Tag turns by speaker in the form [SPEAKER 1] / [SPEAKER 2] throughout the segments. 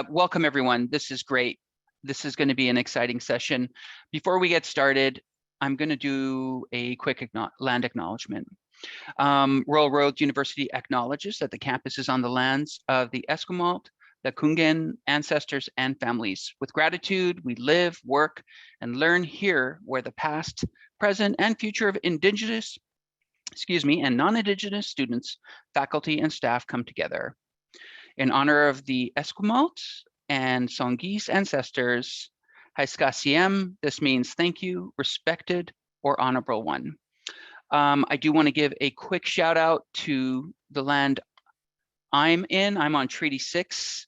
[SPEAKER 1] Welcome, everyone. This is great. This is going to be an exciting session. Before we get started, I'm going to do a quick land acknowledgement. Royal Roads University acknowledges that the campus is on the lands of the Esquimalt, the Kungan ancestors and families. With gratitude, we live, work, and learn here where the past, present, and future of Indigenous, and non-Indigenous students, faculty, and staff come together. In honor of the Esquimalt and Songhees ancestors, Haiskasiem, this means thank you, respected, or honorable one. I do want to give a quick shout out to the land I'm in. I'm on Treaty 6,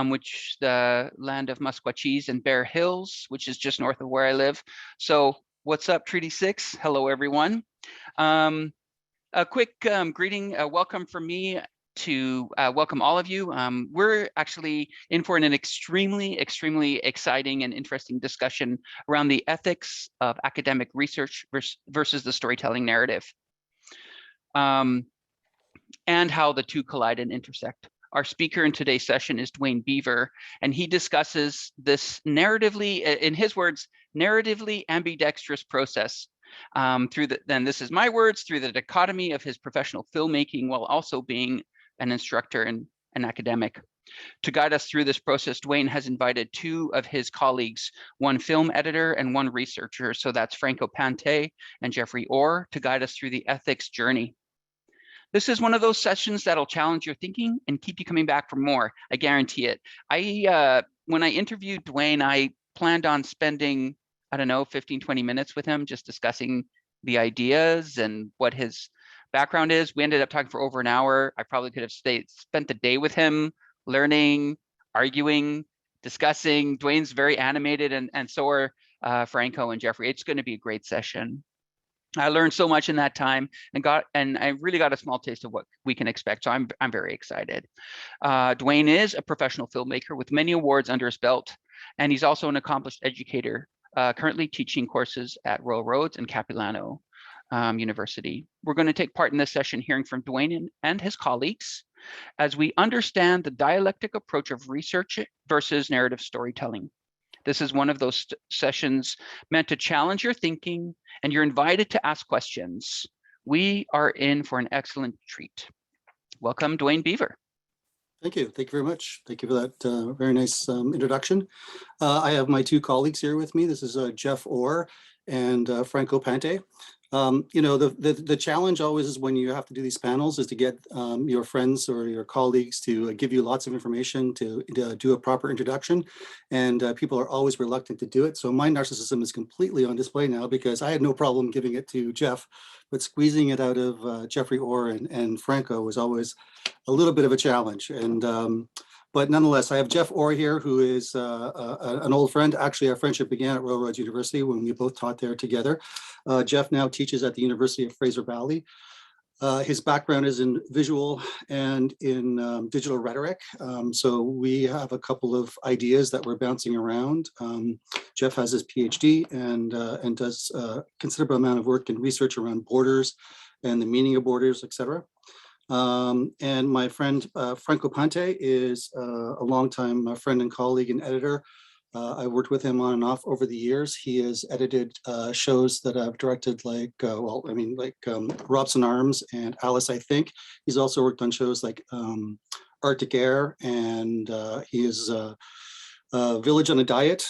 [SPEAKER 1] which the land of Musquatchees and Bear Hills, which is just north of where I live. So what's up, Treaty 6? Hello, everyone. A quick greeting, welcome from me to welcome all of you. We're actually in for an extremely exciting and interesting discussion around the ethics of academic research versus the storytelling narrative, and how the two collide and intersect. Our speaker in today's session is Dwayne Beaver, and he discusses this narratively, in his words, narratively ambidextrous process through the, then this is my words, through the dichotomy of his professional filmmaking while also being an instructor and an academic. To guide us through this process, Dwayne has invited two of his colleagues, one film editor and one researcher. So that's Franco Pante and Jeffrey Orr, to guide us through the ethics journey. This is one of those sessions that'll challenge your thinking and keep you coming back for more. I guarantee it. When I interviewed Dwayne, I planned on spending, I don't know, 15, 20 minutes with him, just discussing the ideas and what his background is. We ended up talking for over an hour. I probably could have spent the day with him, learning, arguing, discussing. Dwayne's very animated, and so are Franco and Jeffrey. It's going to be a great session. I learned so much in that time, and I really got a small taste of what we can expect. So I'm very excited. Dwayne is a professional filmmaker with many awards under his belt, and he's also an accomplished educator, currently teaching courses at Royal Roads and Capilano University. We're going to take part in this session hearing from Dwayne and his colleagues as we understand the dialectic approach of research versus narrative storytelling. This is one of those sessions meant to challenge your thinking, and you're invited to ask questions. We are in for an excellent treat. Welcome, Dwayne Beaver.
[SPEAKER 2] Thank you. Thank you very much. Thank you for that very nice introduction. I have my two colleagues here with me. This is Jeff Orr and Franco Pante. You know, the challenge always is when you have to do these panels is to get your friends or your colleagues to give you lots of information to do a proper introduction, and people are always reluctant to do it. So my narcissism is completely on display now because I had no problem giving it to Jeff, but squeezing it out of Jeffrey Orr and Franco was always a little bit of a challenge. And but nonetheless, I have Jeff Orr here, who is an old friend. Actually, our friendship began at Royal Roads University when we both taught there together. Jeff now teaches at the University of Fraser Valley. His background is in visual and in digital rhetoric. So we have a couple of ideas that we're bouncing around. Jeff has his PhD and does a considerable amount of work in research around borders and the meaning of borders, etc. And my friend Franco Pante is a longtime friend and colleague and editor. I worked with him on and off over the years. He has edited shows that I've directed, like, Robson Arms and Alice, I Think. He's also worked on shows like Arctic Air, and he is Village on a Diet.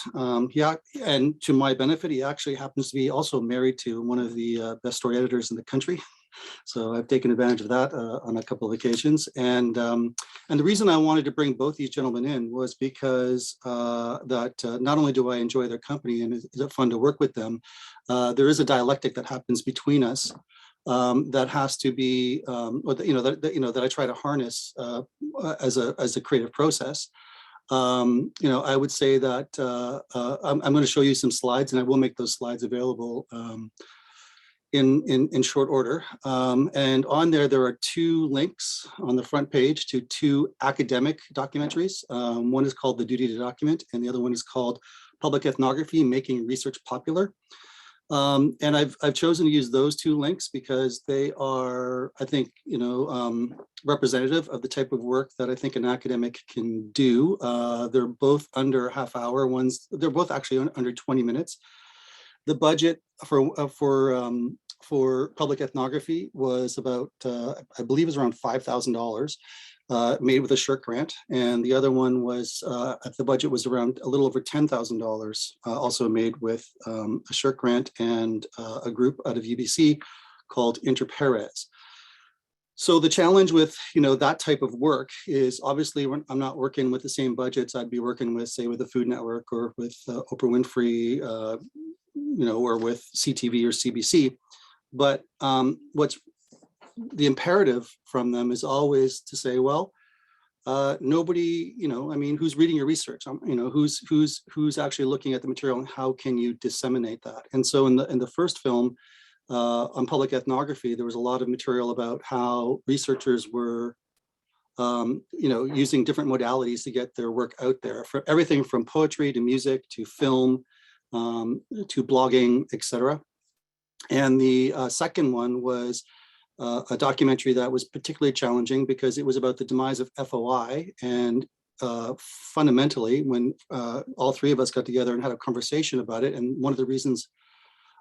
[SPEAKER 2] Yeah, and to my benefit, he actually happens to be also married to one of the best story editors in the country. So I've taken advantage of that on a couple of occasions. And the reason I wanted to bring both these gentlemen in was because not only do I enjoy their company and is it fun to work with them, there is a dialectic that happens between us that has to be, that I try to harness as a creative process. I would say that I'm going to show you some slides, and I will make those slides available in short order. And on there are two links on the front page to two academic documentaries. One is called The Duty to Document, and the other one is called Public Ethnography, Making Research Popular. And I've chosen to use those two links because they are, I think, representative of the type of work that I think an academic can do. They're both under a half hour. They're both actually under 20 minutes. The budget for public ethnography was about, I believe, it was around $5,000. Made with a SSHRC grant, and the other one was the budget was around a little over $10,000, also made with a SSHRC grant and a group out of UBC called Inter Pares. So the challenge with that type of work is obviously when I'm not working with the same budgets I'd be working with, say, with the Food Network or with Oprah Winfrey, or with CTV or CBC. But what's the imperative from them is always to say, well, nobody, who's reading your research, who's actually looking at the material, and how can you disseminate that? And so in the first film on public ethnography, there was a lot of material about how researchers were, using different modalities to get their work out there, for everything from poetry to music to film to blogging, etc. And the second one was a documentary that was particularly challenging because it was about the demise of FOI. And fundamentally, when all three of us got together and had a conversation about it, and one of the reasons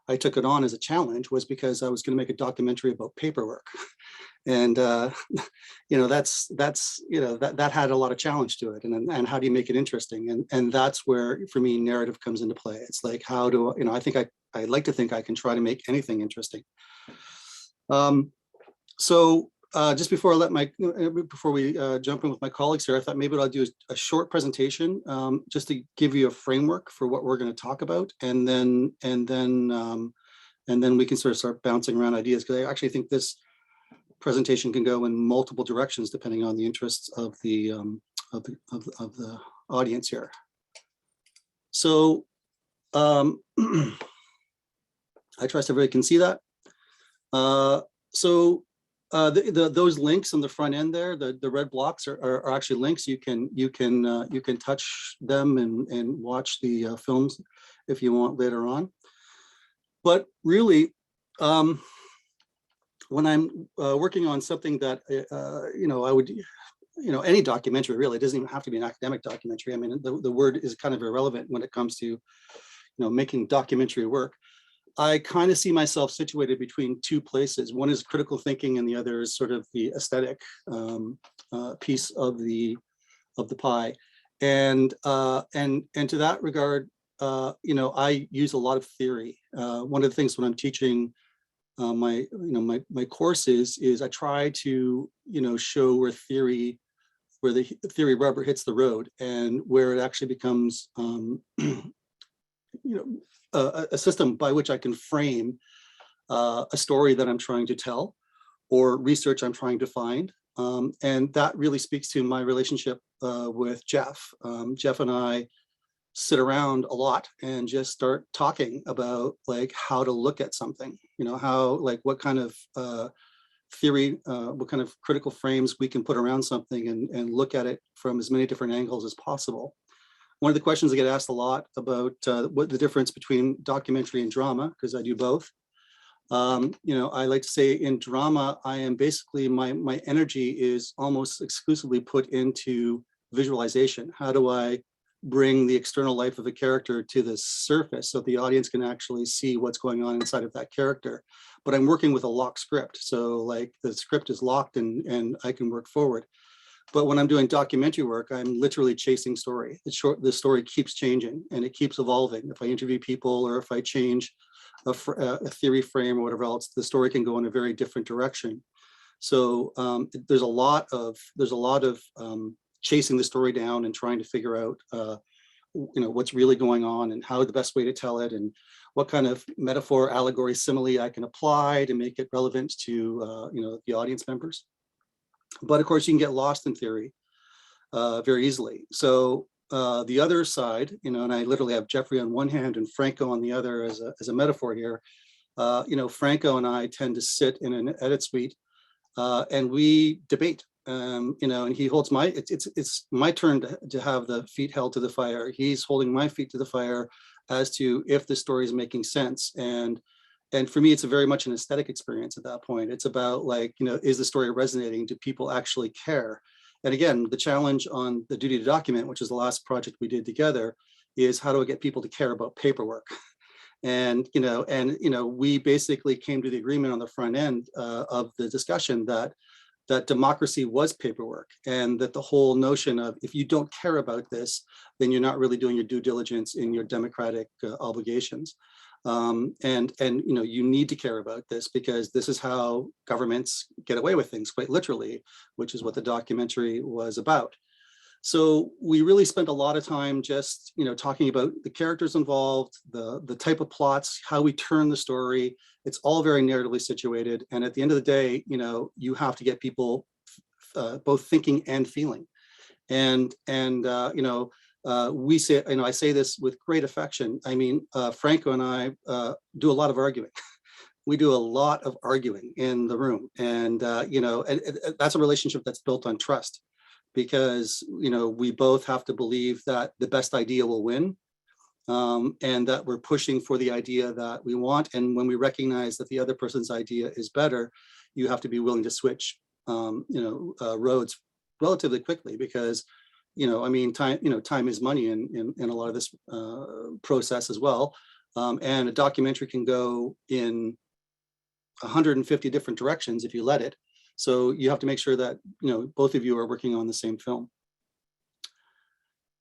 [SPEAKER 2] I took it on as a challenge was because I was going to make a documentary about paperwork. And, that had a lot of challenge to it. And how do you make it interesting? And that's where, for me, narrative comes into play. It's like, how do, I like to think I can try to make anything interesting. So just before we jump in with my colleagues here, I thought maybe what I'll do is a short presentation just to give you a framework for what we're going to talk about, and then we can sort of start bouncing around ideas, because I actually think this presentation can go in multiple directions depending on the interests of the audience here. So I trust everybody can see that. Those links on the front end there, the red blocks are actually links. You can touch them and watch the films if you want later on. But really, when I'm working on something that I would, any documentary really, it doesn't even have to be an academic documentary. I mean, the word is kind of irrelevant when it comes to making documentary work. I kind of see myself situated between two places. One is critical thinking, and the other is sort of the aesthetic piece of the pie. And to that regard, I use a lot of theory. One of the things when I'm teaching my course is I try to show where the theory rubber hits the road, and where it actually becomes a system by which I can frame a story that I'm trying to tell, or research I'm trying to find. And that really speaks to my relationship with Jeff. Jeff and I sit around a lot and just start talking about how to look at something, what kind of theory, what kind of critical frames we can put around something and look at it from as many different angles as possible. One of the questions I get asked a lot about what the difference between documentary and drama, because I do both. I like to say in drama, I am basically, my energy is almost exclusively put into visualization. How do I bring the external life of a character to the surface so the audience can actually see what's going on inside of that character? But I'm working with a locked script. So the script is locked and I can work forward. But when I'm doing documentary work, I'm literally chasing story. The story keeps changing and it keeps evolving. If I interview people, or if I change a theory frame or whatever else, the story can go in a very different direction. So there's a lot of chasing the story down and trying to figure out what's really going on, and how the best way to tell it, and what kind of metaphor, allegory, simile I can apply to make it relevant to the audience members. But of course, you can get lost in theory very easily. So the other side, and I literally have Jeffrey on one hand and Franco on the other as a metaphor here. Franco and I tend to sit in an edit suite and we debate. And he holds it's my turn to have the feet held to the fire. He's holding my feet to the fire. as to if the story is making sense. And for me, it's a very much an aesthetic experience at that point. It's about like, is the story resonating? Do people actually care? And again, the challenge on the duty to document, which is the last project we did together, is how do I get people to care about paperwork? And we basically came to the agreement on the front end of the discussion that democracy was paperwork, and that the whole notion of if you don't care about this, then you're not really doing your due diligence in your democratic obligations. And you need to care about this, because this is how governments get away with things, quite literally, which is what the documentary was about. So we really spent a lot of time just, talking about the characters involved, the type of plots, how we turn the story. It's all very narratively situated. And at the end of the day, you have to get people both thinking and feeling. And we say, I say this with great affection. I mean, Franco and I do a lot of arguing. We do a lot of arguing in the room. And, that's a relationship that's built on trust, because, we both have to believe that the best idea will win, and that we're pushing for the idea that we want. And when we recognize that the other person's idea is better, you have to be willing to switch, roads relatively quickly, because, time is money in a lot of this process as well. And a documentary can go in 150 different directions if you let it. So you have to make sure that, both of you are working on the same film.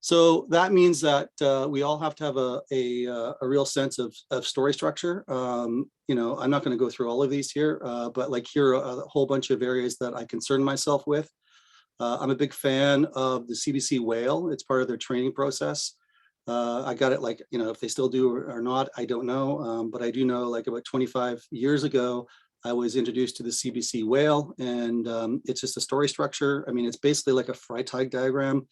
[SPEAKER 2] So that means that we all have to have a real sense of story structure. I'm not going to go through all of these here, but like here are a whole bunch of areas that I concern myself with. I'm a big fan of the CBC Whale. It's part of their training process. I got it if they still do or not, I don't know. But I do know like about 25 years ago, I was introduced to the CBC Whale, and it's just a story structure. I mean, it's basically like a Freytag diagram.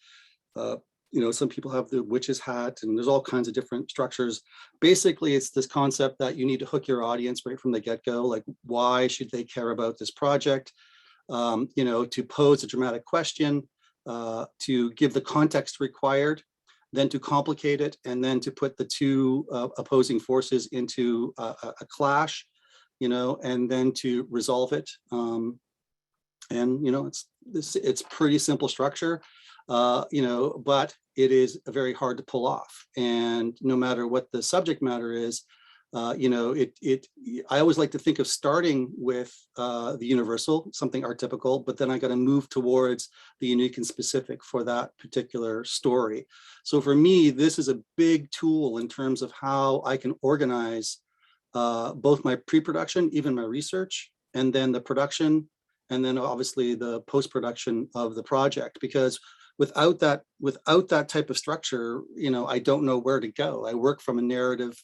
[SPEAKER 2] Some people have the witch's hat, and there's all kinds of different structures. Basically, it's this concept that you need to hook your audience right from the get-go. Like, why should they care about this project? To pose a dramatic question, to give the context required, then to complicate it, and then to put the two opposing forces into a clash, and then to resolve it. It's pretty simple structure, but it is very hard to pull off. And no matter what the subject matter is, I always like to think of starting with the universal, something archetypical, but then I got to move towards the unique and specific for that particular story. So for me, this is a big tool in terms of how I can organize both my pre-production, even my research, and then the production, and then obviously the post-production of the project. Because without that type of structure, I don't know where to go. I work from a narrative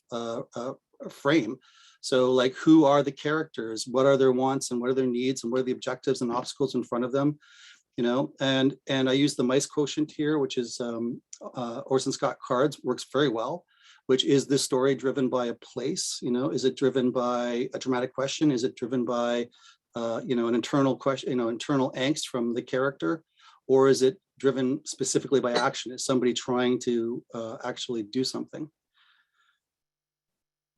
[SPEAKER 2] frame. So like, who are the characters? What are their wants and what are their needs, and what are the objectives and obstacles in front of them? And I use the mice quotient here, which is Orson Scott Card's, works very well, which is this story driven by a place? Is it driven by a dramatic question? Is it driven by an internal question, internal angst from the character? Or is it driven specifically by action? Is somebody trying to actually do something?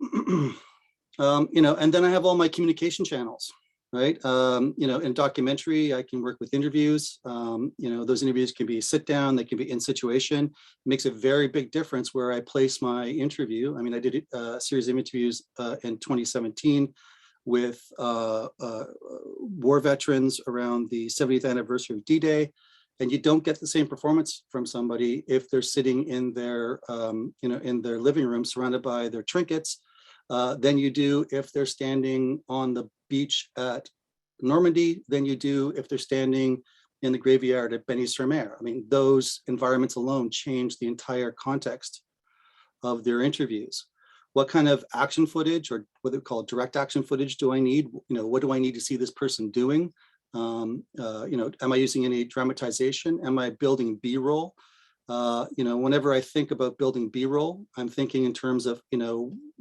[SPEAKER 2] And then I have all my communication channels, right? In documentary, I can work with interviews. Those interviews can be sit down, they can be in situation. It makes a very big difference where I place my interview. I mean, I did a series of interviews in 2017 with war veterans around the 70th anniversary of D-Day. And you don't get the same performance from somebody if they're sitting in their, in their living room surrounded by their trinkets, than you do if they're standing on the beach at Normandy, than you do if they're standing in the graveyard at Benis-sur-Mer. I mean, those environments alone change the entire context of their interviews. What kind of action footage, or what they call direct action footage, do I need? What do I need to see this person doing? Am I using any dramatization? Am I building B-roll? Whenever I think about building B-roll, I'm thinking in terms of,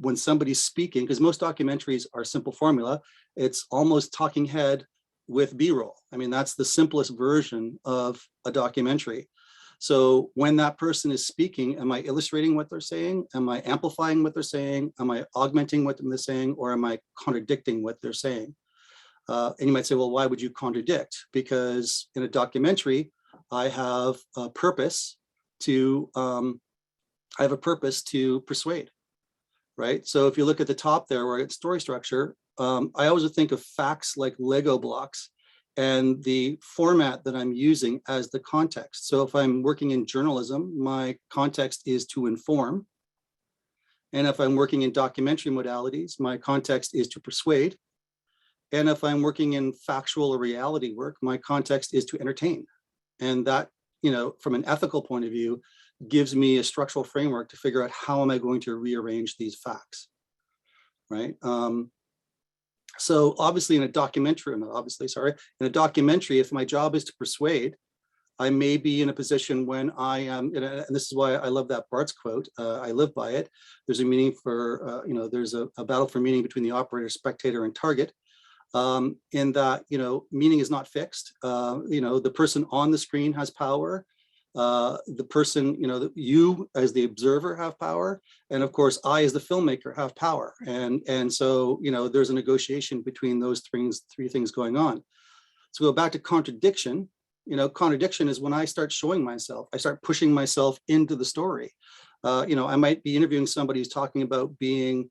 [SPEAKER 2] when somebody's speaking, because most documentaries are simple formula, it's almost talking head with B-roll. I mean, that's the simplest version of a documentary. So when that person is speaking, am I illustrating what they're saying? Am I amplifying what they're saying? Am I augmenting what they're saying? Or am I contradicting what they're saying? And you might say, well, why would you contradict? Because in a documentary, I have a purpose to persuade, right? So if you look at the top there where it's story structure, I always would think of facts like Lego blocks and the format that I'm using as the context. So if I'm working in journalism, my context is to inform. And if I'm working in documentary modalities, my context is to persuade. And if I'm working in factual or reality work, my context is to entertain. And that, from an ethical point of view, gives me a structural framework to figure out how am I going to rearrange these facts, right? So obviously in a documentary, in a documentary, if my job is to persuade, I may be in a position when I am, and this is why I love that Barthes quote, I live by it. There's a meaning for, there's a battle for meaning between the operator, spectator, and target. In that, meaning is not fixed. The person on the screen has power. The person, you as the observer have power. And of course, I as the filmmaker have power. And so, there's a negotiation between those three things going on. So go back to contradiction. Contradiction is when I start showing myself, I start pushing myself into the story. I might be interviewing somebody who's talking about being,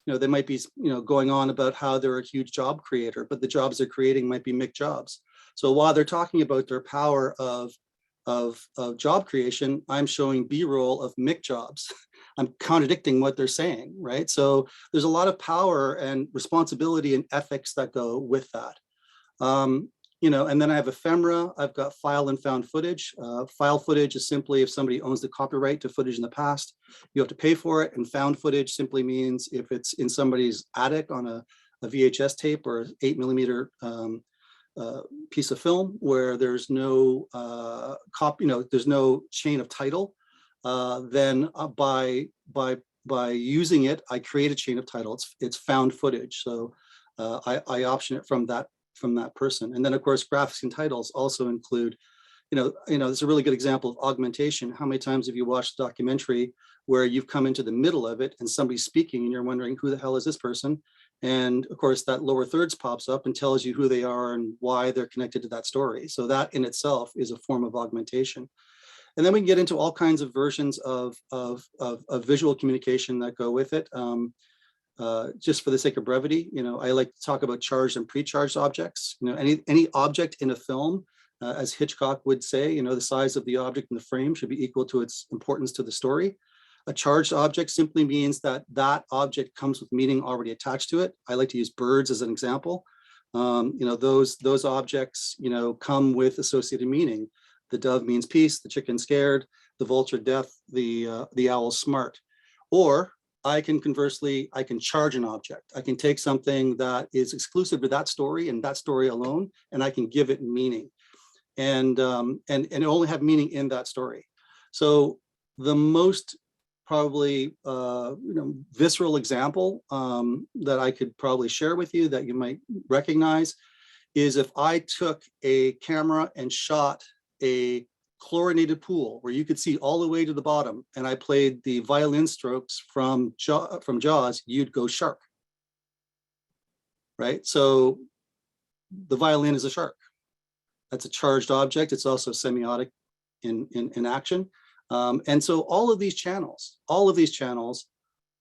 [SPEAKER 2] they might be, going on about how they're a huge job creator, but the jobs they're creating might be MIC jobs. So while they're talking about their power of job creation, I'm showing B-roll of MIC jobs. I'm contradicting what they're saying, right? So there's a lot of power and responsibility and ethics that go with that. And then I have ephemera. I've got file and found footage. File footage is simply if somebody owns the copyright to footage in the past, you have to pay for it. And found footage simply means if it's in somebody's attic on a VHS tape or 8mm piece of film where there's no there's no chain of title, then by using it, I create a chain of title. It's found footage. So I option it from that person. And then of course, graphics and titles also include, it's a really good example of augmentation. How many times have you watched a documentary where you've come into the middle of it and somebody's speaking and you're wondering who the hell is this person? And of course, that lower thirds pops up and tells you who they are and why they're connected to that story. So that in itself is a form of augmentation. And then we can get into all kinds of versions of visual communication that go with it. Just for the sake of brevity, I like to talk about charged and pre-charged objects. Any object in a film, as Hitchcock would say, the size of the object in the frame should be equal to its importance to the story. A charged object simply means that that object comes with meaning already attached to it. I like to use birds as an example. Those objects, come with associated meaning. The dove means peace, the chicken scared, the vulture death, the owl smart. Or I can conversely, I can charge an object. I can take something that is exclusive to that story and that story alone, and I can give it meaning, and only have meaning in that story. So the most probably visceral example that I could probably share with you that you might recognize is if I took a camera and shot a chlorinated pool where you could see all the way to the bottom, and I played the violin strokes from Jaws, you'd go shark, right? So the violin is a shark. That's a charged object. It's also semiotic in action. And so all of these channels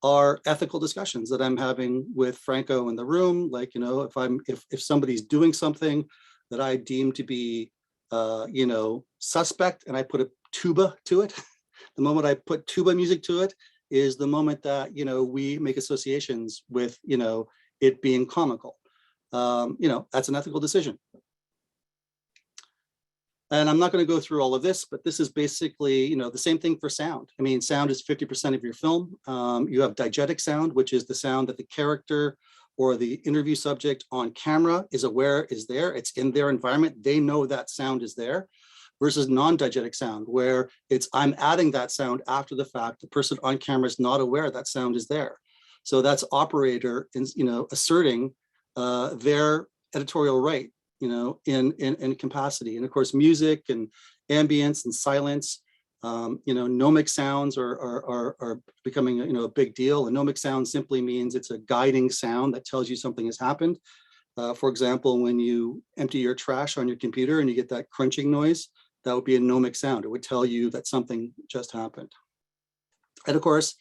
[SPEAKER 2] are ethical discussions that I'm having with Franco in the room. Like, if somebody's doing something that I deem to be suspect, and I put a tuba to it, the moment I put tuba music to it is the moment that, we make associations with, it being comical. That's an ethical decision. And I'm not going to go through all of this, but this is basically, the same thing for sound. I mean, sound is 50% of your film. You have diegetic sound, which is the sound that the character or the interview subject on camera is aware is there. It's in their environment. They know that sound is there, versus non-diegetic sound, where I'm adding that sound after the fact. The person on camera is not aware that sound is there. So that's operator, asserting their editorial right, in capacity. And of course, music and ambience and silence Nomic sounds are becoming, a big deal. A nomic sound simply means it's a guiding sound that tells you something has happened. For example, when you empty your trash on your computer and you get that crunching noise, that would be a nomic sound. It would tell you that something just happened. And of course,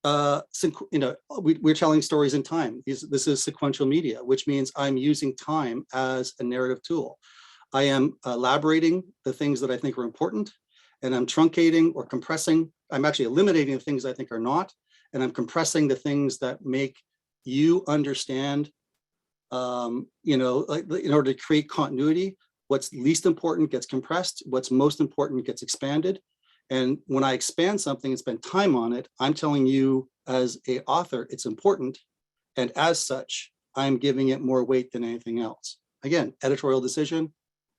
[SPEAKER 2] we're telling stories in time. This is sequential media, which means I'm using time as a narrative tool. I am elaborating the things that I think are important, and I'm truncating or compressing. I'm actually eliminating the things I think are not, and I'm compressing the things that make you understand, in order to create continuity. What's least important gets compressed, what's most important gets expanded. And when I expand something and spend time on it, I'm telling you as an author, it's important. And as such, I'm giving it more weight than anything else. Again, editorial decision,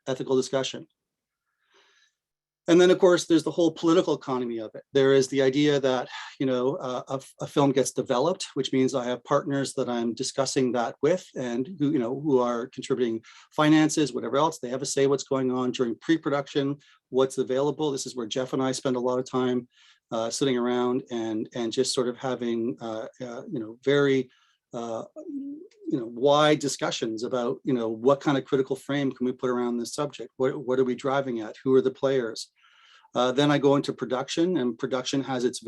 [SPEAKER 2] ethical discussion. And then, of course, there's the whole political economy of it. There is the idea that, a film gets developed, which means I have partners that I'm discussing that with, and who are contributing finances, whatever else. They have a say what's going on during pre-production, what's available. This is where Jeff and I spend a lot of time sitting around and just sort of having, very wide discussions about, what kind of critical frame can we put around this subject? What are we driving at? Who are the players? Then I go into production, and production has its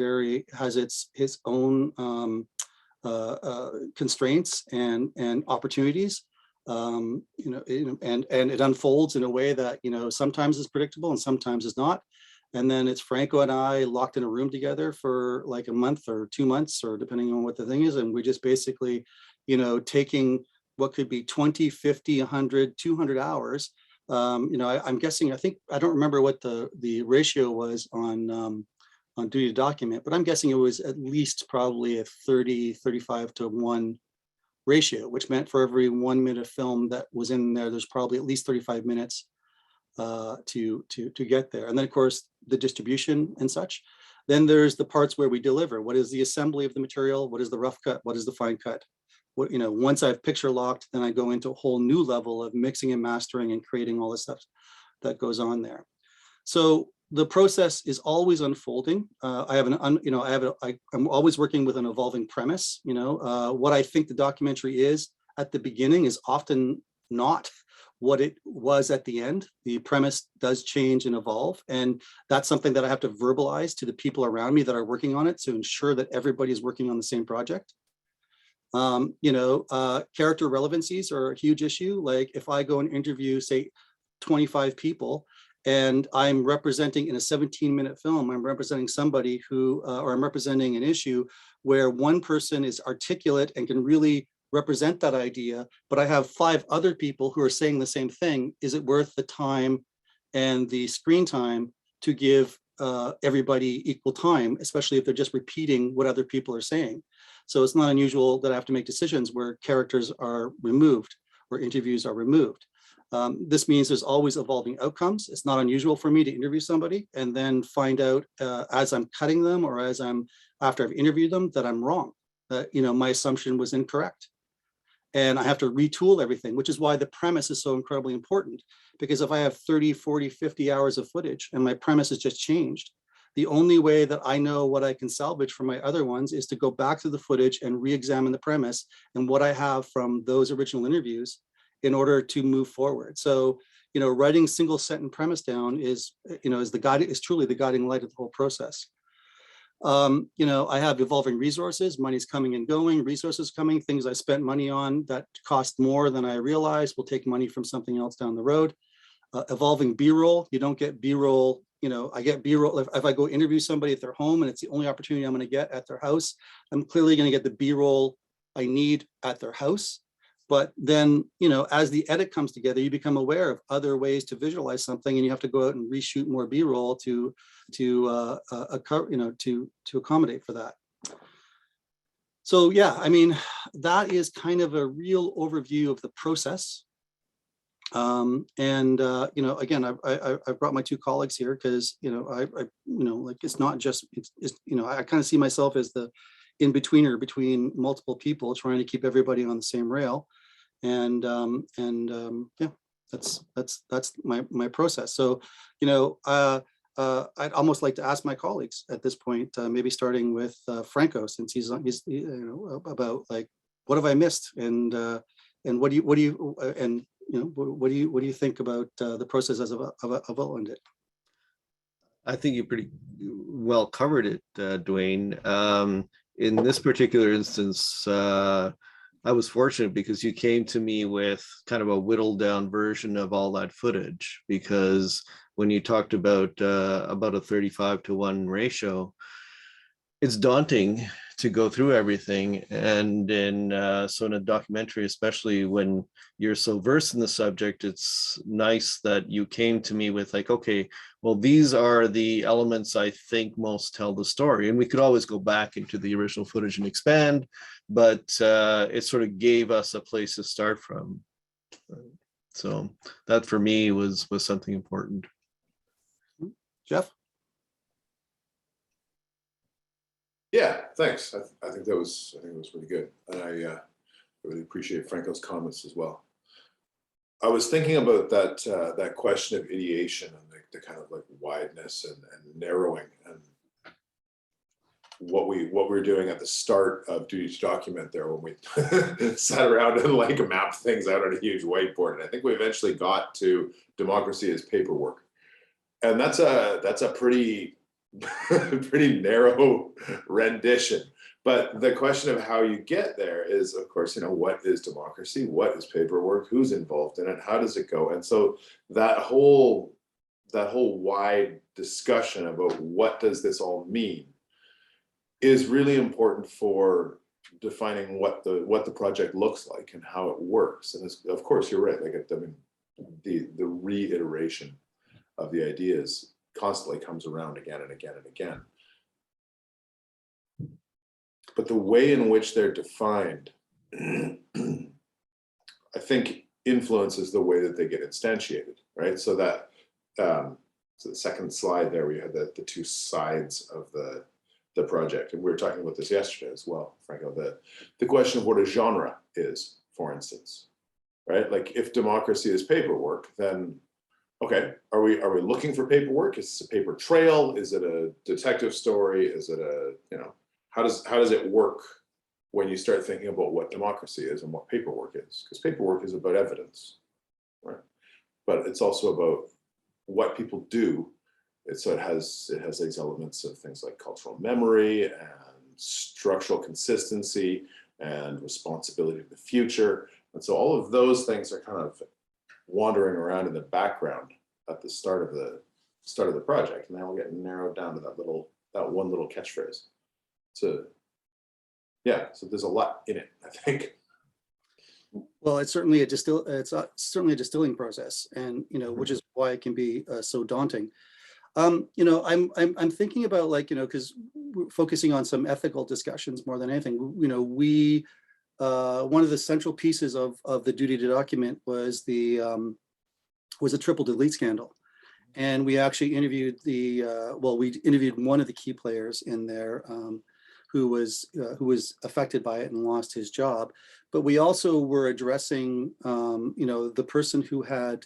[SPEAKER 2] own constraints and opportunities. And it unfolds in a way that, sometimes is predictable and sometimes is not. And then it's Franco and I locked in a room together for like a month or 2 months, or depending on what the thing is. And we just basically, taking what could be 20, 50, 100, 200 hours. I'm guessing, I don't remember what the ratio was on duty to document, but I'm guessing it was at least probably a 30, 35 to 1 ratio, which meant for every 1 minute of film that was in there, there's probably at least 35 minutes to get there. And then, of course, the distribution and such. Then there's the parts where we deliver. What is the assembly of the material? What is the rough cut? What is the fine cut? Once I've picture locked, then I go into a whole new level of mixing and mastering and creating all the stuff that goes on there. So the process is always unfolding. I'm always working with an evolving premise. What I think the documentary is at the beginning is often not what it was at the end. The premise does change and evolve. And that's something that I have to verbalize to the people around me that are working on it to ensure that everybody is working on the same project. Character relevancies are a huge issue. Like if I go and interview, say, 25 people, and I'm representing in a 17-minute film, I'm representing somebody who, or I'm representing an issue where one person is articulate and can really represent that idea, but I have 5 other people who are saying the same thing. Is it worth the time and the screen time to give everybody equal time, especially if they're just repeating what other people are saying? So it's not unusual that I have to make decisions where characters are removed or interviews are removed. This means there's always evolving outcomes. It's not unusual for me to interview somebody and then find out as I'm cutting them or after I've interviewed them that I'm wrong, that my assumption was incorrect. And I have to retool everything, which is why the premise is so incredibly important. Because if I have 30, 40, 50 hours of footage and my premise has just changed, the only way that I know what I can salvage from my other ones is to go back to the footage and re-examine the premise and what I have from those original interviews in order to move forward. So, writing single sentence premise down is truly the guiding light of the whole process. I have evolving resources, money's coming and going, resources coming, things I spent money on that cost more than I realized will take money from something else down the road. Evolving B-roll, you don't get B-roll, I get B-roll. If I go interview somebody at their home and it's the only opportunity I'm going to get at their house, I'm clearly going to get the B-roll I need at their house. But then, as the edit comes together, you become aware of other ways to visualize something, and you have to go out and reshoot more B-roll to accommodate for that. So yeah, that is kind of a real overview of the process. Again, I've brought my 2 colleagues here because it's not just I kind of see myself as the in-betweener between multiple people trying to keep everybody on the same rail. And yeah, that's my process. So, I'd almost like to ask my colleagues at this point, maybe starting with Franco, since he's about like, what have I missed, and what do you and what do you think about the process as of outlined it?
[SPEAKER 3] I think you pretty well covered it, Dwayne. In this particular instance, I was fortunate because you came to me with kind of a whittled down version of all that footage, because when you talked about a 35-to-1 ratio, it's daunting to go through everything. And so in a documentary, especially when you're so versed in the subject, it's nice that you came to me with like, okay, well, these are the elements I think most tell the story. And we could always go back into the original footage and expand, but it sort of gave us a place to start from. So that for me was something important.
[SPEAKER 2] Jeff?
[SPEAKER 4] Yeah, thanks. I think that was really good, and I really appreciate Franco's comments as well. I was thinking about that question of ideation and the kind of like wideness and narrowing, and what we were doing at the start of Duty to Document there when we sat around and like mapped things out on a huge whiteboard. And I think we eventually got to democracy as paperwork, and that's a pretty narrow rendition. But the question of how you get there is, of course, what is democracy? What is paperwork? Who's involved in it? How does it go? And so that whole wide discussion about what does this all mean is really important for defining what the project looks like and how it works. And of course, you're right. Like, I mean, the reiteration of the ideas constantly comes around again and again and again. But the way in which they're defined, I think, influences the way that they get instantiated, right? So that, so the second slide there, we had the two sides of the project. And we were talking about this yesterday as well, Franco, the question of what a genre is, for instance, right? Like, if democracy is paperwork, then okay, are we looking for paperwork? Is this a paper trail? Is it a detective story? Is it a, how does it work when you start thinking about what democracy is and what paperwork is? Because paperwork is about evidence, right? But it's also about what people do. So it has these elements of things like cultural memory and structural consistency and responsibility to the future. And so all of those things are kind of wandering around in the background at the start of the project, and now we're getting narrowed down to that one little catchphrase. So yeah, so there's a lot in it, I think.
[SPEAKER 2] Well, it's certainly a distilling process, and which is why it can be so daunting. I'm thinking about, like, because we're focusing on some ethical discussions more than anything. One of the central pieces of the Duty to Document was a triple delete scandal, and we actually interviewed we interviewed one of the key players in there, who was affected by it and lost his job. But we also were addressing the person who had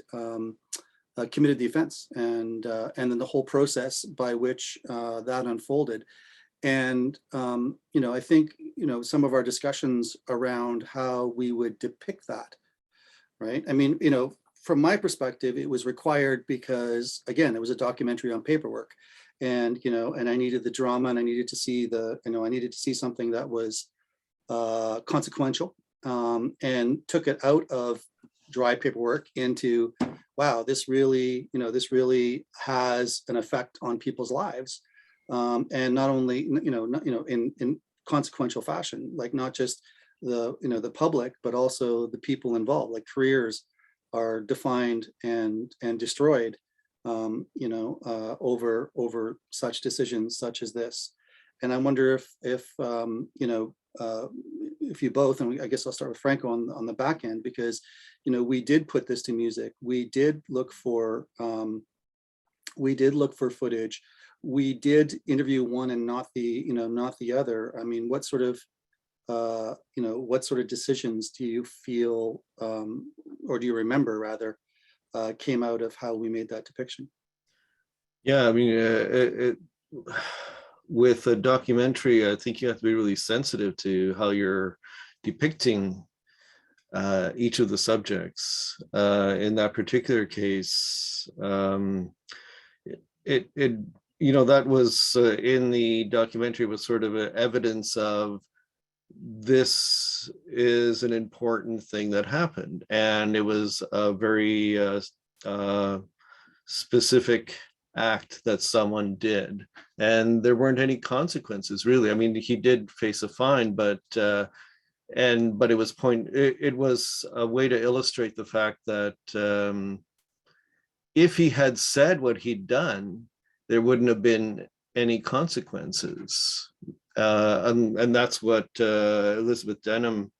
[SPEAKER 2] committed the offense, and then the whole process by which that unfolded. And, I think, some of our discussions around how we would depict that, right? I mean, from my perspective, it was required because, again, it was a documentary on paperwork, and, and I needed the drama, and I needed to see I needed to see something that was consequential, and took it out of dry paperwork into, wow, this really has an effect on people's lives. And not only, in consequential fashion, like not just the public, but also the people involved. Like, careers are defined and destroyed, over such decisions such as this. And I wonder if you both, and I guess I'll start with Franco on the back end, because we did put this to music. We did look for footage. We did interview one and not the other. I mean, what sort of decisions do you feel, or do you remember rather, came out of how we made that depiction?
[SPEAKER 3] Yeah, I mean, with a documentary, I think you have to be really sensitive to how you're depicting each of the subjects. In that particular case, it you know, that was in the documentary was sort of evidence of this is an important thing that happened, and it was a very specific act that someone did, and there weren't any consequences really. I mean, he did face a fine, but it was it was a way to illustrate the fact that if he had said what he'd done, there wouldn't have been any consequences. And that's what Elizabeth Denham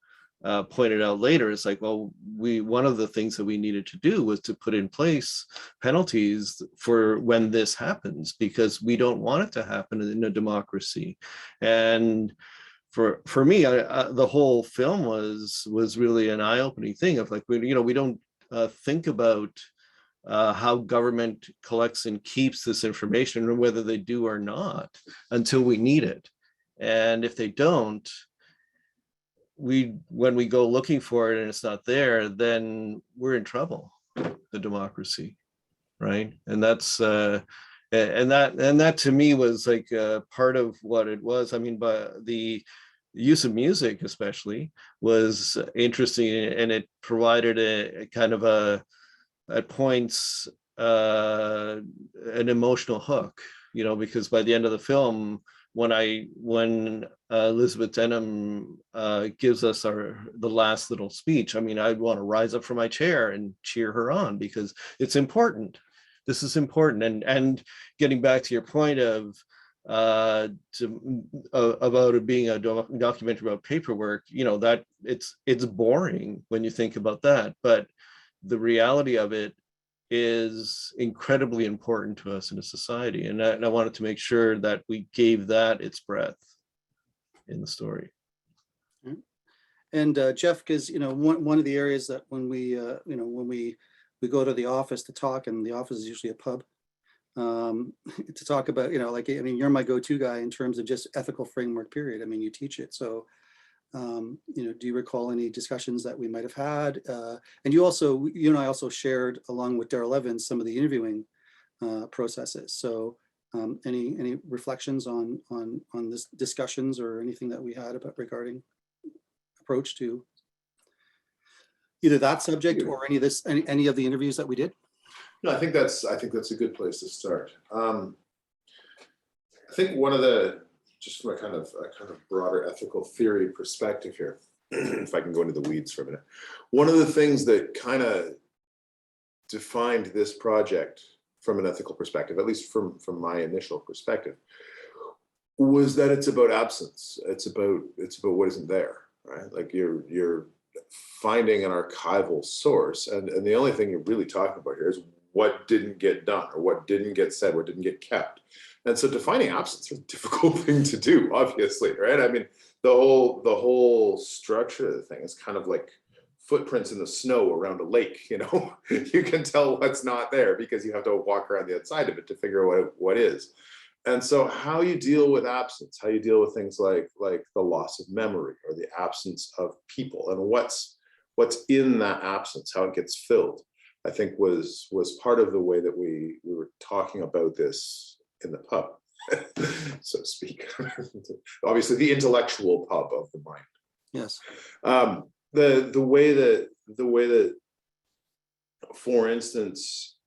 [SPEAKER 3] pointed out later. It's like, well, one of the things that we needed to do was to put in place penalties for when this happens, because we don't want it to happen in a democracy. And for me, the whole film was really an eye-opening thing of like, we don't think about how government collects and keeps this information, or whether they do or not, until we need it. And if they don't, when we go looking for it and it's not there, then we're in trouble, the democracy, right? And that's and that to me was like part of what it was. I mean, but the use of music especially was interesting, and it provided a kind of at points an emotional hook, because by the end of the film, when Elizabeth Denham gives us the last little speech, I mean, I'd want to rise up from my chair and cheer her on, because it's important. This is important. And getting back to your point of about it being a documentary about paperwork, that it's boring when you think about that, but the reality of it is incredibly important to us in a society. And I wanted to make sure that we gave that its breadth in the story.
[SPEAKER 2] And Jeff, because one of the areas that when we go to the office to talk, and the office is usually a pub, to talk about, you're my go-to guy in terms of just ethical framework, period. I mean, you teach it. So do you recall any discussions that we might have had? And you and I also shared, along with Daryl Evans, some of the interviewing processes. So any reflections on this discussions, or anything that we had about regarding approach to either that subject or any of the interviews that we did?
[SPEAKER 4] No, I think that's a good place to start. I think one of the, just from a kind of broader ethical theory perspective here, if I can go into the weeds for a minute, one of the things that kind of defined this project from an ethical perspective, at least from my initial perspective, was that it's about absence. It's about what isn't there, right? Like you're finding an archival source, and the only thing you're really talking about here is what didn't get done, or what didn't get said, what didn't get kept. And so defining absence is a difficult thing to do, obviously, right? I mean, the whole structure of the thing is kind of like footprints in the snow around a lake, You can tell what's not there because you have to walk around the outside of it to figure out what is. And so how you deal with absence, how you deal with things like the loss of memory, or the absence of people, and what's in that absence, how it gets filled, I think was part of the way that we were talking about this in the pub, so to speak. Obviously, the intellectual pub of the mind.
[SPEAKER 2] Yes.
[SPEAKER 4] The way that, for instance,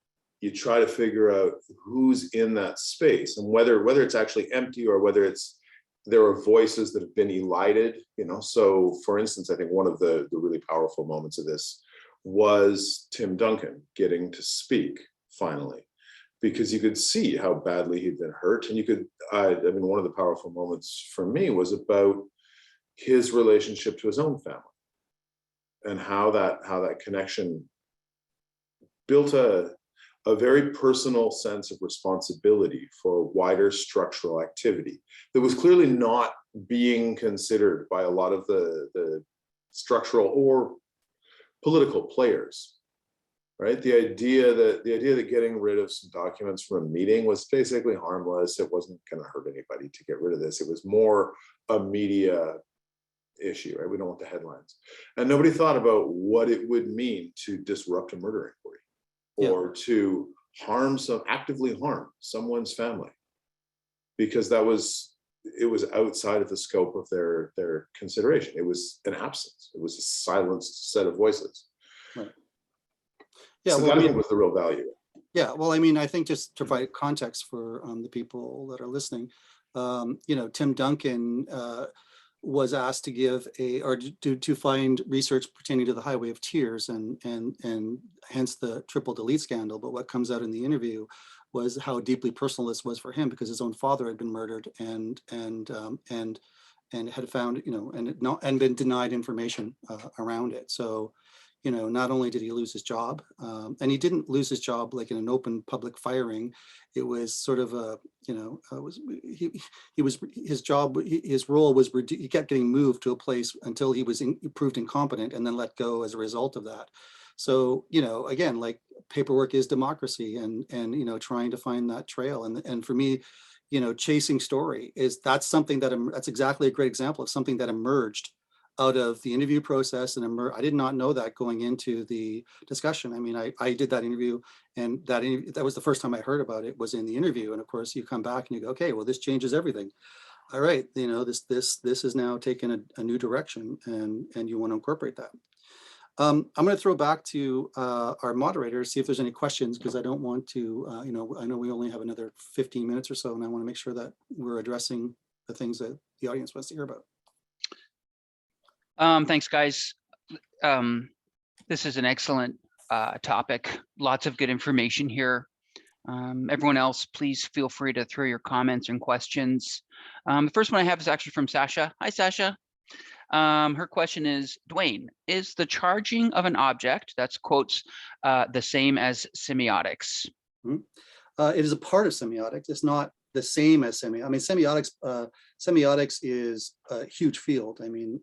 [SPEAKER 4] you try to figure out who's in that space, and whether it's actually empty, or whether there are voices that have been elided. So for instance, I think one of the really powerful moments of this was Tim Duncan getting to speak finally, because you could see how badly he'd been hurt. And you could, one of the powerful moments for me was about his relationship to his own family, and how that connection built a very personal sense of responsibility for wider structural activity that was clearly not being considered by a lot of the structural or political players. right? The idea that getting rid of some documents from a meeting was basically harmless. It wasn't going to hurt anybody to get rid of this. It was more a media issue, right? We don't want the headlines. And nobody thought about what it would mean to disrupt a murder inquiry or to actively harm someone's family, because it was outside of the scope of their consideration. It was an absence. It was a silenced set of voices.
[SPEAKER 2] Right. Yeah,
[SPEAKER 4] so
[SPEAKER 2] well,
[SPEAKER 4] that I mean, was the real value.
[SPEAKER 2] Yeah, well, I mean, I think just to provide context for the people that are listening, Tim Duncan was asked to give to find research pertaining to the Highway of Tears and hence the triple delete scandal. But what comes out in the interview was how deeply personal this was for him, because his own father had been murdered and had found, and been denied information around it. So, not only did he lose his job, and he didn't lose his job like in an open public firing. It was sort of his role was, he kept getting moved to a place until he was proved incompetent and then let go as a result of that. So, again, like paperwork is democracy, and trying to find that trail. And for me, chasing story that's something that's exactly a great example of something that emerged out of the interview process. And I did not know that going into the discussion. I mean, I did that interview, and that was the first time I heard about it, was in the interview. And of course, you come back and you go, okay, well, this changes everything. All right, this is now taken a new direction, and you want to incorporate that. I'm going to throw back to our moderators, see if there's any questions, because I don't want to, I know we only have another 15 minutes or so, and I want to make sure that we're addressing the things that the audience wants to hear about.
[SPEAKER 1] Thanks, guys. This is an excellent topic. Lots of good information here. Everyone else, please feel free to throw your comments and questions. The first one I have is actually from Sasha. Hi, Sasha. Her question is, Dwayne, is the charging of an object, that's quotes, the same as semiotics?
[SPEAKER 2] It is a part of semiotics. It's not the same as semiotics. I mean, semiotics is a huge field. I mean,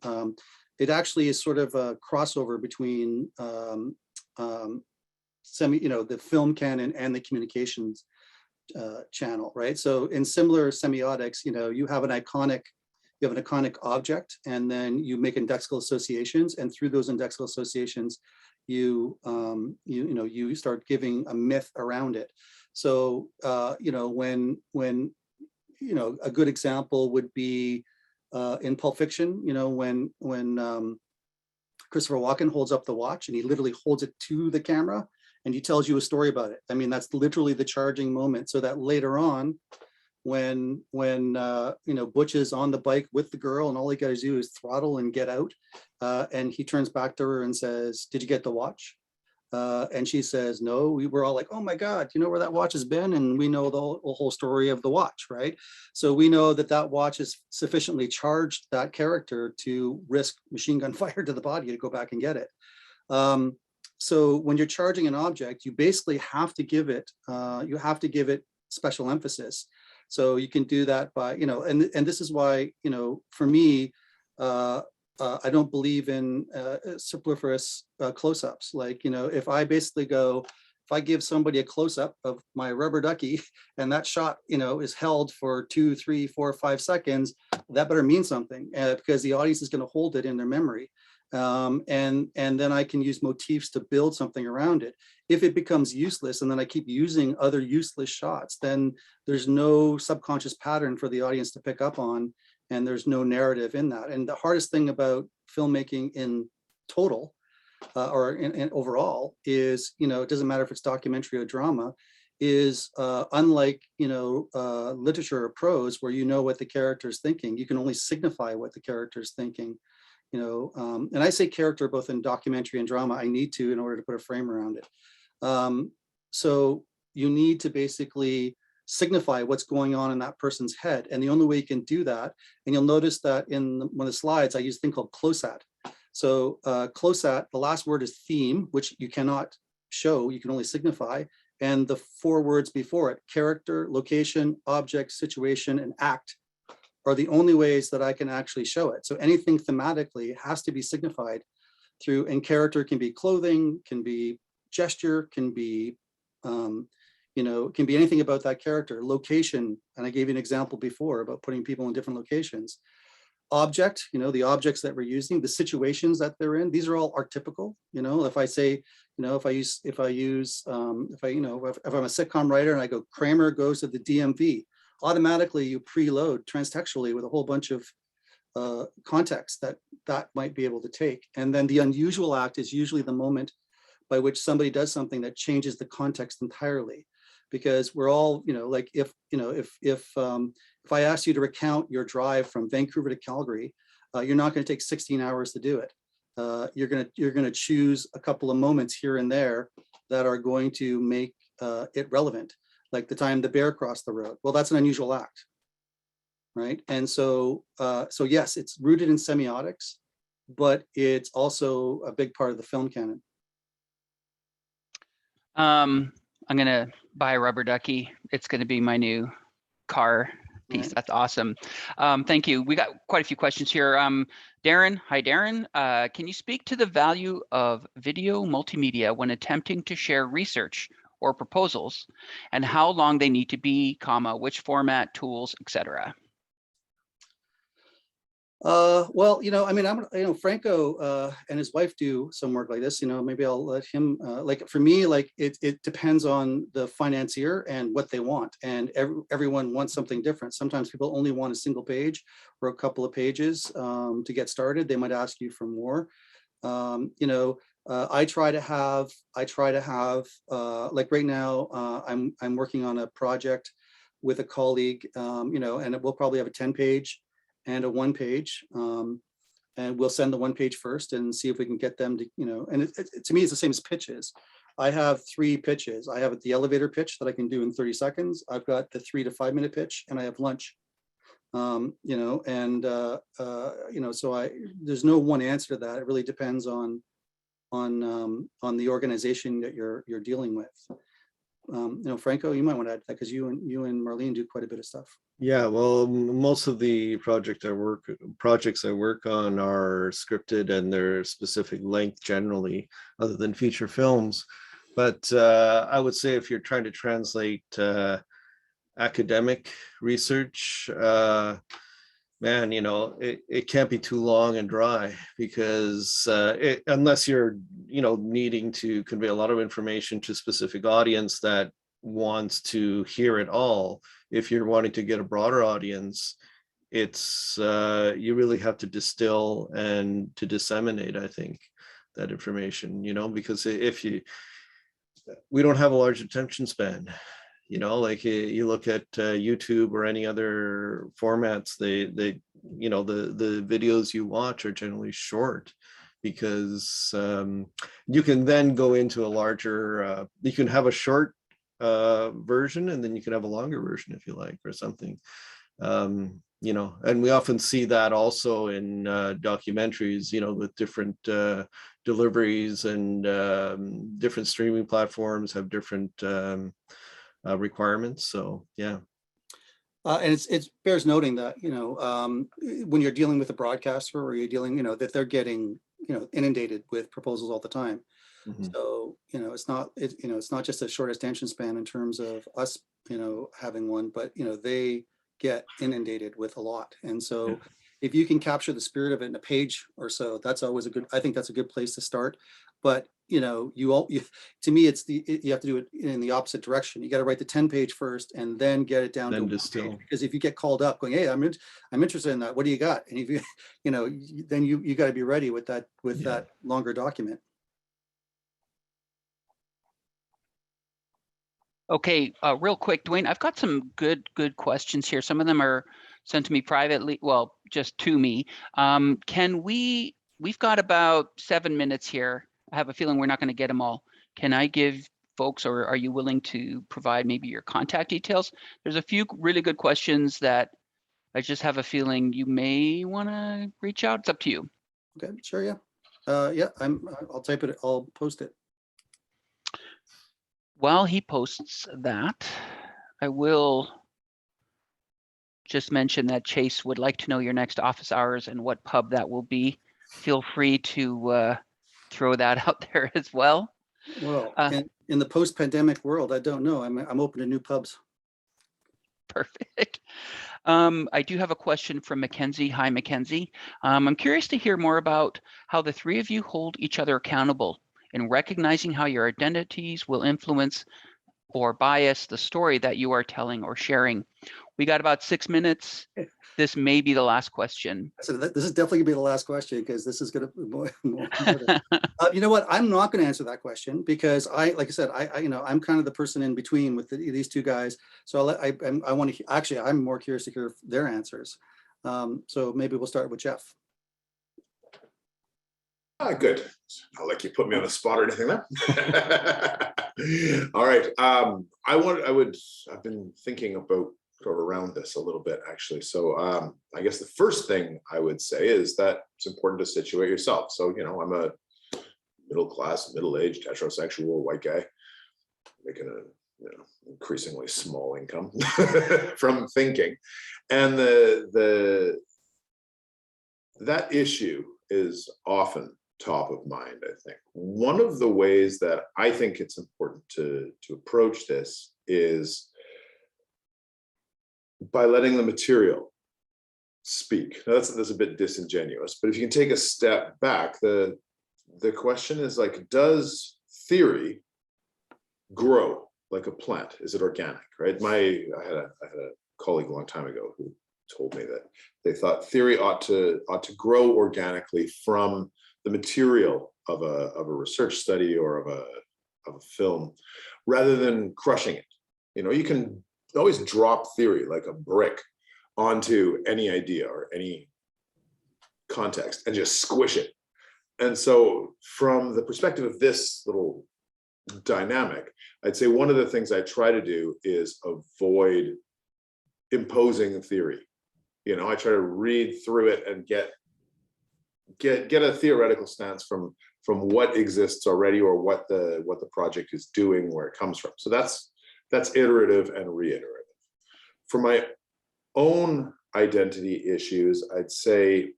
[SPEAKER 2] it actually is sort of a crossover between the film canon and the communications channel, right? So in similar semiotics, you have an iconic object, and then you make indexical associations, and through those indexical associations, you start giving a myth around it. So when a good example would be in Pulp Fiction, when Christopher Walken holds up the watch, and he literally holds it to the camera and he tells you a story about it. I mean, that's literally the charging moment, so that later on, when Butch is on the bike with the girl and all he got to do is throttle and get out, and he turns back to her and says, "Did you get the watch?" And she says, "No." We were all like, "Oh my God, you know where that watch has been?" And we know the whole story of the watch, right? So we know that watch is sufficiently charged that character to risk machine gun fire to the body to go back and get it. So when you're charging an object, you basically have to give it, special emphasis. So you can do that by, and this is why, for me, I don't believe in superfluous close-ups. Like, if I give somebody a close-up of my rubber ducky, and that shot, is held for 2, 3, 4, 5 seconds, that better mean something, because the audience is going to hold it in their memory. And then I can use motifs to build something around it. If it becomes useless and then I keep using other useless shots, then there's no subconscious pattern for the audience to pick up on, and there's no narrative in that. And the hardest thing about filmmaking in total or in overall is, it doesn't matter if it's documentary or drama, is unlike, literature or prose, where what the character is thinking. You can only signify what the character is thinking. And I say character both in documentary and drama. I need to in order to put a frame around it. So you need to basically signify what's going on in that person's head. And the only way you can do that, and you'll notice that in one of the slides, I use a thing called close-at. So close-at, the last word is theme, which you cannot show, you can only signify. And the 4 words before it, character, location, object, situation, and act, are the only ways that I can actually show it. So anything thematically has to be signified through, and character can be clothing, can be gesture can be, you know, it can be anything about that character. Location, and I gave you an example before about putting people in different locations. Object, you know, the objects that we're using, the situations that they're in, these are all archetypical. You know, if I say, you know, if I'm a sitcom writer and I go, Kramer goes to the DMV, automatically you preload transtextually with a whole bunch of context that might be able to take. And then the unusual act is usually the moment by which somebody does something that changes the context entirely. Because we're all, you know, like if I asked you to recount your drive from Vancouver to Calgary, you're not going to take 16 hours to do it. You're going to choose a couple of moments here and there that are going to make it relevant, like the time the bear crossed the road. Well, that's an unusual act, right? And so yes, it's rooted in semiotics, but it's also a big part of the film canon.
[SPEAKER 1] I'm gonna buy a rubber ducky. It's gonna be my new car piece.
[SPEAKER 2] Right.
[SPEAKER 1] That's awesome. Thank you. We got quite a few questions here. Darren, hi Darren. Can you speak to the value of video multimedia when attempting to share research or proposals, and how long they need to be, which format, tools, etc.?
[SPEAKER 2] Well, you know, I mean, Franco and his wife do some work like this. You know, maybe I'll let him. Like for me, like it depends on the financier and what they want, and everyone wants something different. Sometimes people only want a single page or a couple of pages to get started. They might ask you for more. You know, I try to have like right now, I'm working on a project with a colleague. You know, and it will probably have a 10-page. And a 1-page, and we'll send the 1-page first and see if we can get them to, you know, and to me, it's the same as pitches. I have 3 pitches. I have the elevator pitch that I can do in 30 seconds. I've got the 3 to 5 minute pitch, and I have lunch. You know, and you know, so there's no one answer to that. It really depends on the organization that you're dealing with. You know, Franco, you might want to add that because you and Marlene do quite a bit of stuff.
[SPEAKER 3] Yeah, well, most of the projects I work on are scripted, and they're specific length generally, other than feature films. But I would say if you're trying to translate academic research, man, you know, it can't be too long and dry, because unless you're, you know, needing to convey a lot of information to a specific audience that wants to hear it all. If you're wanting to get a broader audience, it's you really have to distill and to disseminate, I think, that information, you know, because we don't have a large attention span. You know, like you look at YouTube or any other formats, they you know, the videos you watch are generally short, because you can then go into a larger, you can have a short version, and then you can have a longer version if you like, or something. You know, and we often see that also in documentaries, you know, with different deliveries, and different streaming platforms have different requirements. So yeah.
[SPEAKER 2] And it bears noting that, you know, when you're dealing with a broadcaster, or you're dealing, you know, that they're getting, you know, inundated with proposals all the time.
[SPEAKER 3] Mm-hmm.
[SPEAKER 2] So, you know, it's not just a short attention span in terms of us, you know, having one, but, you know, they get inundated with a lot. And so if you can capture the spirit of it in a page or so, that's always I think that's a good place to start. But, you know, to me, you have to do it in the opposite direction. You got to write the 10-page first, and then get it down to 1 page. Because if you get called up going, hey, I'm interested in that, what do you got? And if you know, then you got to be ready with that longer document.
[SPEAKER 1] Okay, real quick, Dwayne, I've got some good questions here. Some of them are sent to me privately, well, just to me. We've got about 7 minutes here. I have a feeling we're not going to get them all. Can I give folks, or are you willing to provide maybe your contact details? There's a few really good questions that I just have a feeling you may want to reach out. It's up to you.
[SPEAKER 2] Okay, sure, yeah. Yeah, I'll type it, I'll post it.
[SPEAKER 1] While he posts that, I will just mention that Chase would like to know your next office hours and what pub that will be. Feel free to throw that out there as well.
[SPEAKER 2] Well,
[SPEAKER 1] Uh,
[SPEAKER 2] in the post-pandemic world, I don't know. I'm open to new pubs.
[SPEAKER 1] Perfect. I do have a question from Mackenzie. Hi, Mackenzie. I'm curious to hear more about how the three of you hold each other accountable in recognizing how your identities will influence or bias the story that you are telling or sharing. We got about 6 minutes. This may be the last question.
[SPEAKER 2] So this is definitely gonna be the last question because this is gonna be more you know what? I'm not gonna answer that question because like I said, I'm kind of the person in between with these two guys. So I want to actually, I'm more curious to hear their answers. So maybe we'll start with Jeff.
[SPEAKER 4] Good. I'll let you put me on the spot or anything there. All right. I've been thinking about around this a little bit actually. So I guess the first thing I would say is that it's important to situate yourself. So, I'm a middle-class, middle-aged, heterosexual white guy making a increasingly small income from thinking. And that issue is often top of mind, I think. One of the ways that I think it's important to approach this is by letting the material speak. Now that's a bit disingenuous, but if you can take a step back, the question is like, does theory grow like a plant? Is it organic, right? I had a colleague a long time ago who told me that they thought theory ought to grow organically from the material of a research study or of a film, rather than crushing it. You can always drop theory like a brick onto any idea or any context and just squish it. And so from the perspective of this little dynamic, I'd say one of the things I try to do is avoid imposing theory. I try to read through it and get a theoretical stance from what exists already or what the project is doing, where it comes from. So that's iterative and reiterative. For my own identity issues, I'd say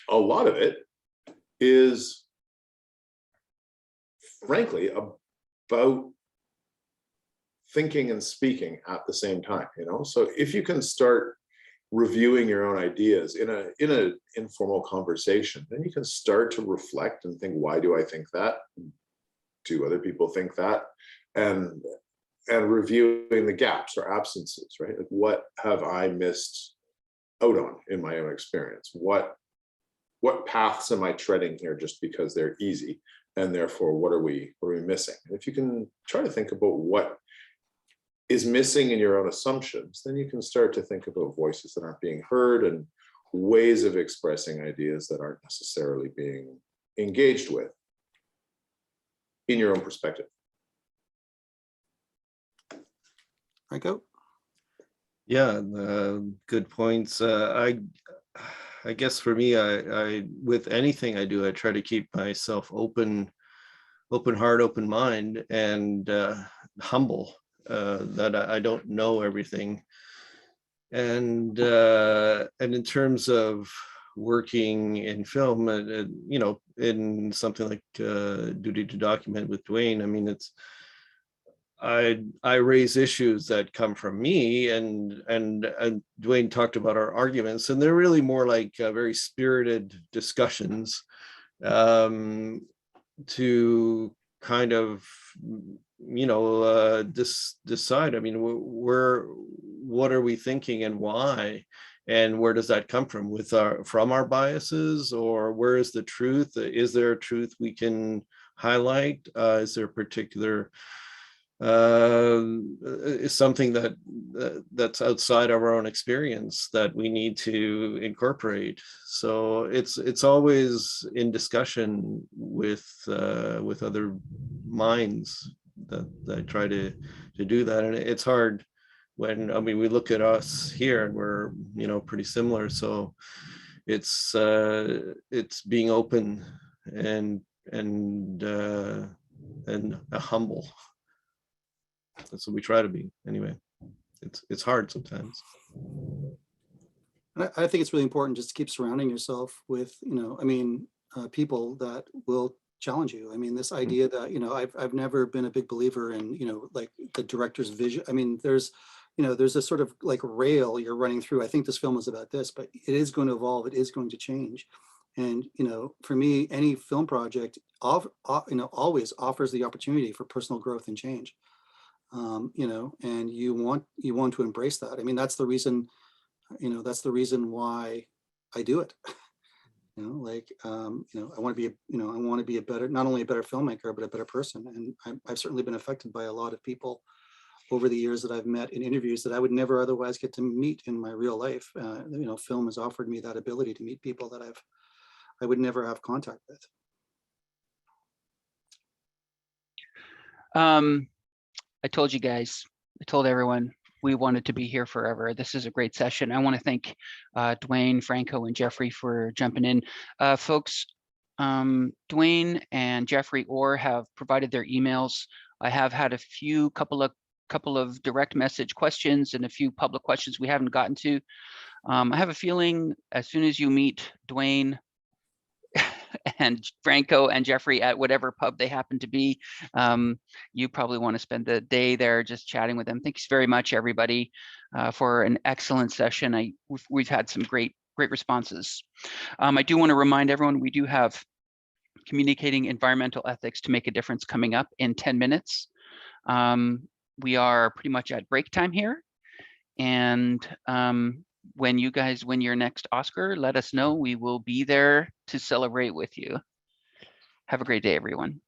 [SPEAKER 4] a lot of it is, frankly, about thinking and speaking at the same time. So if you can start reviewing your own ideas in an informal conversation, then you can start to reflect and think, why do I think that? Do other people think that? And reviewing the gaps or absences, right? Like, what have I missed out on in my own experience? What paths am I treading here just because they're easy? And therefore, what are we missing? And if you can try to think about what is missing in your own assumptions, then you can start to think about voices that aren't being heard and ways of expressing ideas that aren't necessarily being engaged with in your own perspective.
[SPEAKER 2] Franco?
[SPEAKER 3] Yeah, good points. I guess for me, I with anything I do, I try to keep myself open heart, open mind, and humble. That I don't know everything, and in terms of working in film, in something like Duty to Document with Dwayne, I mean, I raise issues that come from me, and Dwayne talked about our arguments, and they're really more like very spirited discussions to kind of decide. I mean, what are we thinking and why, and where does that come from? From our biases, or where is the truth? Is there a truth we can highlight? Is there a particular is something that's outside of our own experience that we need to incorporate? So it's always in discussion with other minds that I try to do that. And it's hard when, I mean, we look at us here and we're pretty similar, so it's being open and humble. That's what we try to be anyway. It's hard sometimes.
[SPEAKER 2] I think it's really important just to keep surrounding yourself with, people that will challenge you. I mean, this idea that, I've never been a big believer in, like the director's vision. I mean, there's a sort of like rail you're running through. I think this film is about this, but it is going to evolve. It is going to change. And, for me, any film project, always offers the opportunity for personal growth and change. And you want to embrace that. I mean, that's the reason why I do it. I want to be a better, not only a better filmmaker, but a better person. And I've certainly been affected by a lot of people over the years that I've met in interviews that I would never otherwise get to meet in my real life. Film has offered me that ability to meet people that I would never have contact with.
[SPEAKER 1] I told you guys, I told everyone we wanted to be here forever. This is a great session. I want to thank Dwayne, Franco, and Jeffrey for jumping in. Folks, Dwayne and Jeffrey Orr have provided their emails. I have had a couple of direct message questions and a few public questions we haven't gotten to. I have a feeling as soon as you meet Dwayne and Franco and Jeffrey at whatever pub they happen to be, you probably want to spend the day there just chatting with them. Thanks very much, everybody, for an excellent session. We've had some great responses. I do want to remind everyone we do have Communicating Environmental Ethics to Make a Difference coming up in 10 minutes. We are pretty much at break time here, and when you guys win your next Oscar, let us know. We will be there to celebrate with you. Have a great day, everyone.